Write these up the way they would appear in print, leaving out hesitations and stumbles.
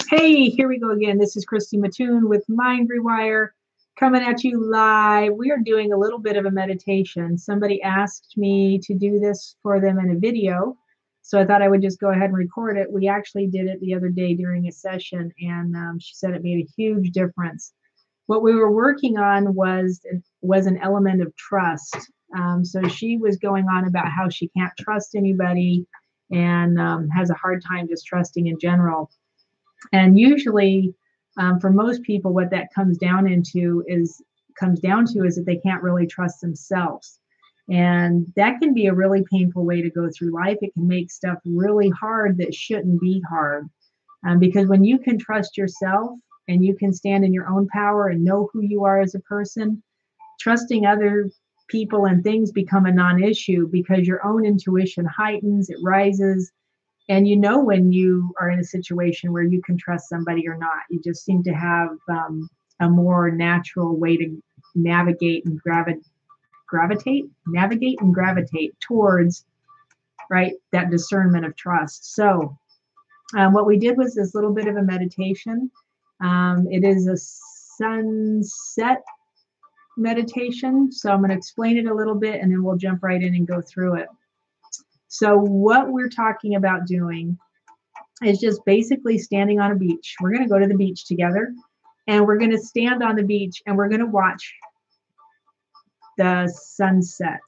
Hey, here we go again. This is Christy Mattoon with Mind Rewire coming at you live. We are doing a little bit of a meditation. Somebody asked me to do this for them in a video, so I thought I would just go ahead and record it. We actually did it the other day during a session, and she said it made a huge difference. What we were working on was an element of trust. So she was going on about how she can't trust anybody and has a hard time just trusting in general. And usually, for most people, what that comes down to is that they can't really trust themselves. And that can be a really painful way to go through life. It can make stuff really hard that shouldn't be hard. Because when you can trust yourself and you can stand in your own power and know who you are as a person, trusting other people and things become a non-issue because your own intuition heightens, it rises. And you know when you are in a situation where you can trust somebody or not. You just seem to have a more natural way to navigate and gravitate towards, right, that discernment of trust. So what we did was this little bit of a meditation. It is a sunset meditation. So I'm going to explain it a little bit and then we'll jump right in and go through it. So what we're talking about doing is just basically standing on a beach. We're going to go to the beach together and we're going to stand on the beach and we're going to watch the sunset.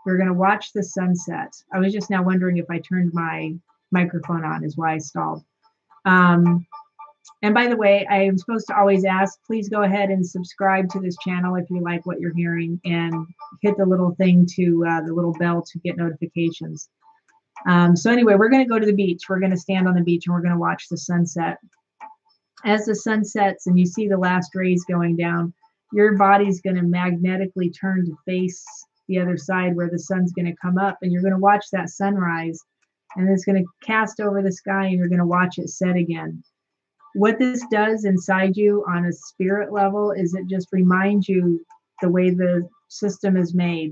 We're going to watch the sunset. I was just now wondering if I turned my microphone on is why I stalled. And by the way, I am supposed to always ask, please go ahead and subscribe to this channel if you like what you're hearing and hit the little thing to the little bell to get notifications. So anyway, we're going to go to the beach. We're going to stand on the beach and we're going to watch the sunset. As the sun sets and you see the last rays going down, your body's going to magnetically turn to face the other side where the sun's going to come up, and you're going to watch that sunrise, and it's going to cast over the sky and you're going to watch it set again. What this does inside you on a spirit level is it just reminds you the way the system is made.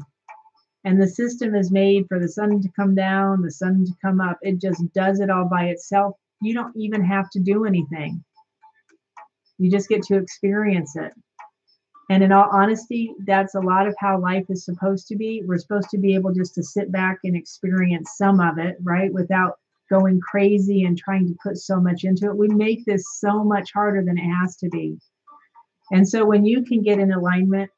And the system is made for the sun to come down, the sun to come up. It just does it all by itself. You don't even have to do anything. You just get to experience it. And in all honesty, that's a lot of how life is supposed to be. We're supposed to be able just to sit back and experience some of it, right? Without going crazy and trying to put so much into it. We make this so much harder than it has to be. And so when you can get in alignment,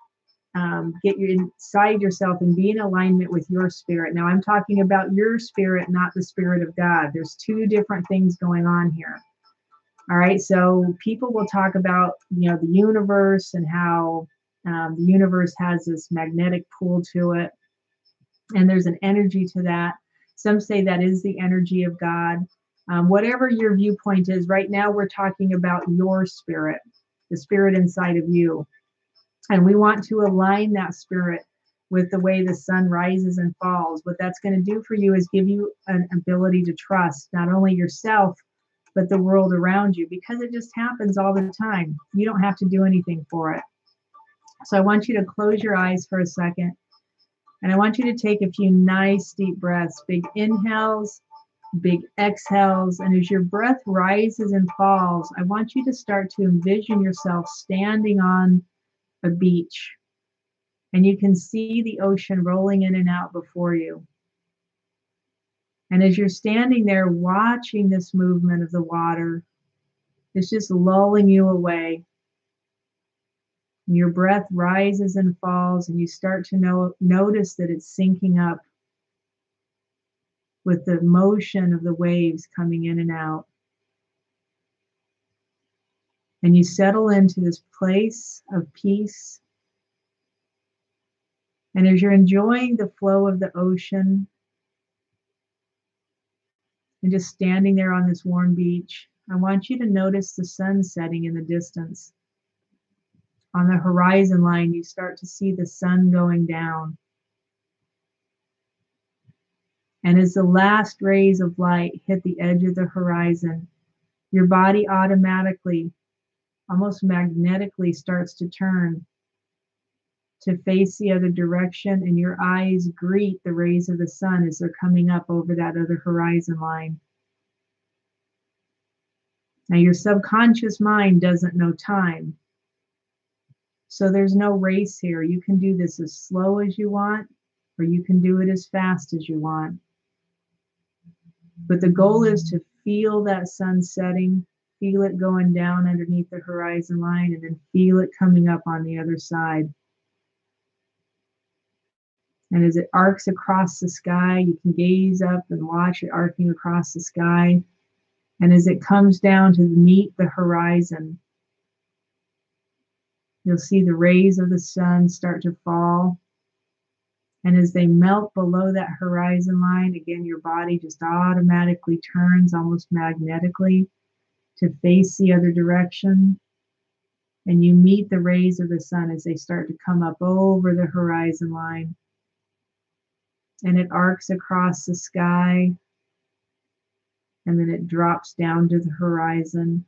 get inside yourself and be in alignment with your spirit. Now I'm talking about your spirit, not the spirit of God. There's two different things going on here. All right. So people will talk about, the universe and how the universe has this magnetic pull to it. And there's an energy to that. Some say that is the energy of God. Whatever your viewpoint is, right now we're talking about your spirit, the spirit inside of you. And we want to align that spirit with the way the sun rises and falls. What that's going to do for you is give you an ability to trust not only yourself, but the world around you, because it just happens all the time. You don't have to do anything for it. So I want you to close your eyes for a second. And I want you to take a few nice deep breaths, big inhales, big exhales. And as your breath rises and falls, I want you to start to envision yourself standing on a beach. And you can see the ocean rolling in and out before you. And as you're standing there watching this movement of the water, it's just lulling you away. Your breath rises and falls, and you start to notice that it's syncing up with the motion of the waves coming in and out. And you settle into this place of peace. And as you're enjoying the flow of the ocean and just standing there on this warm beach, I want you to notice the sun setting in the distance. On the horizon line, you start to see the sun going down. And as the last rays of light hit the edge of the horizon, your body automatically, almost magnetically, starts to turn to face the other direction, and your eyes greet the rays of the sun as they're coming up over that other horizon line. Now, your subconscious mind doesn't know time. So there's no race here. You can do this as slow as you want, or you can do it as fast as you want. But the goal is to feel that sun setting, feel it going down underneath the horizon line, and then feel it coming up on the other side. And as it arcs across the sky, you can gaze up and watch it arcing across the sky. And as it comes down to meet the horizon, you'll see the rays of the sun start to fall. And as they melt below that horizon line, again, your body just automatically turns almost magnetically to face the other direction. And you meet the rays of the sun as they start to come up over the horizon line. And it arcs across the sky. And then it drops down to the horizon.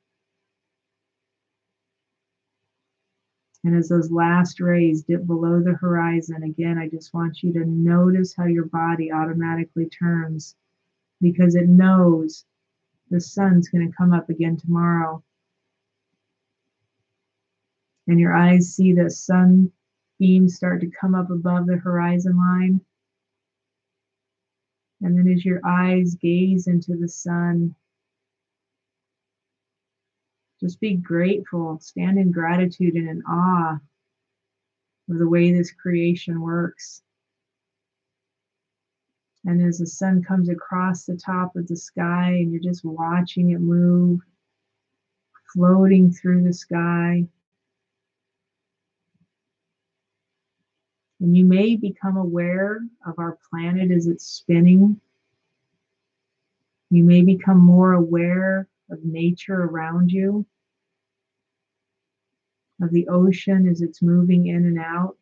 And as those last rays dip below the horizon, again, I just want you to notice how your body automatically turns, because it knows the sun's going to come up again tomorrow. And your eyes see the sun beams start to come up above the horizon line. And then as your eyes gaze into the sun, just be grateful, stand in gratitude and in awe of the way this creation works. And as the sun comes across the top of the sky and you're just watching it move, floating through the sky, and you may become aware of our planet as it's spinning. You may become more aware of nature around you, of the ocean as it's moving in and out,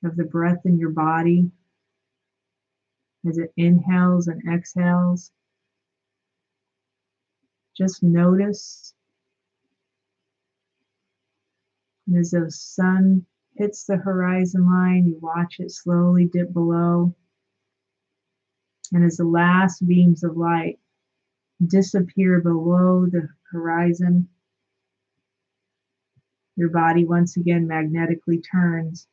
of the breath in your body as it inhales and exhales. Just notice. And as the sun hits the horizon line, you watch it slowly dip below. And as the last beams of light disappear below the horizon, your body once again magnetically turns.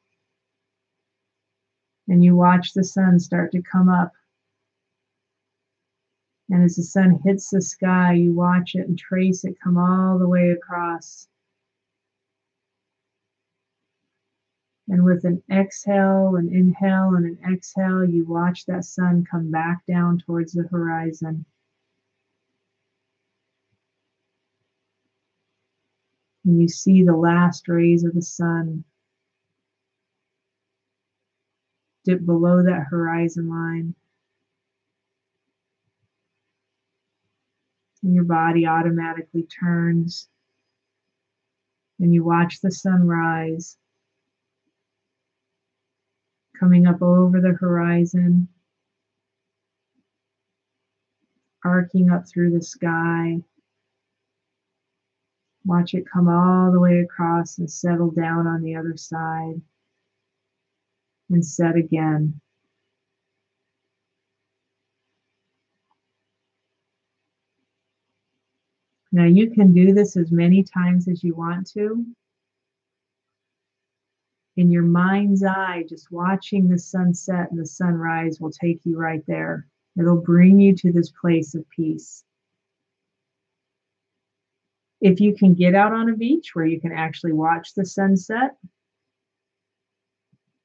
And you watch the sun start to come up. And as the sun hits the sky, you watch it and trace it come all the way across. And with an exhale, an inhale, and an exhale, you watch that sun come back down towards the horizon. And you see the last rays of the sun dip below that horizon line. And your body automatically turns. And you watch the sun rise, coming up over the horizon, arcing up through the sky. Watch it come all the way across and settle down on the other side and set again. Now you can do this as many times as you want to. In your mind's eye, just watching the sunset and the sunrise will take you right there. It'll bring you to this place of peace. If you can get out on a beach where you can actually watch the sunset,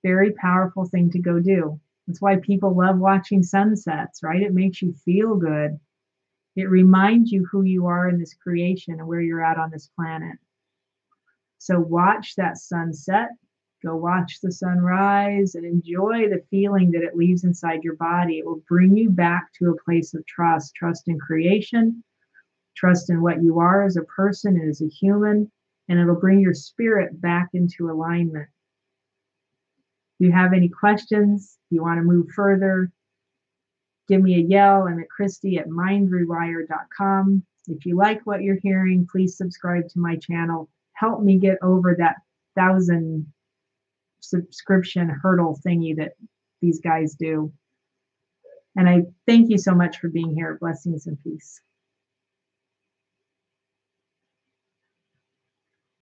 very powerful thing to go do. That's why people love watching sunsets, right? It makes you feel good. It reminds you who you are in this creation and where you're at on this planet. So watch that sunset, go watch the sunrise, and enjoy the feeling that it leaves inside your body. It will bring you back to a place of trust in creation, trust in what you are as a person and as a human, and it'll bring your spirit back into alignment. If you have any questions, if you want to move further, give me a yell. I'm at Christy at mindrewire.com. If you like what you're hearing, please subscribe to my channel. Help me get over that 1,000 subscription hurdle thingy that these guys do. And I thank you so much for being here. Blessings and peace.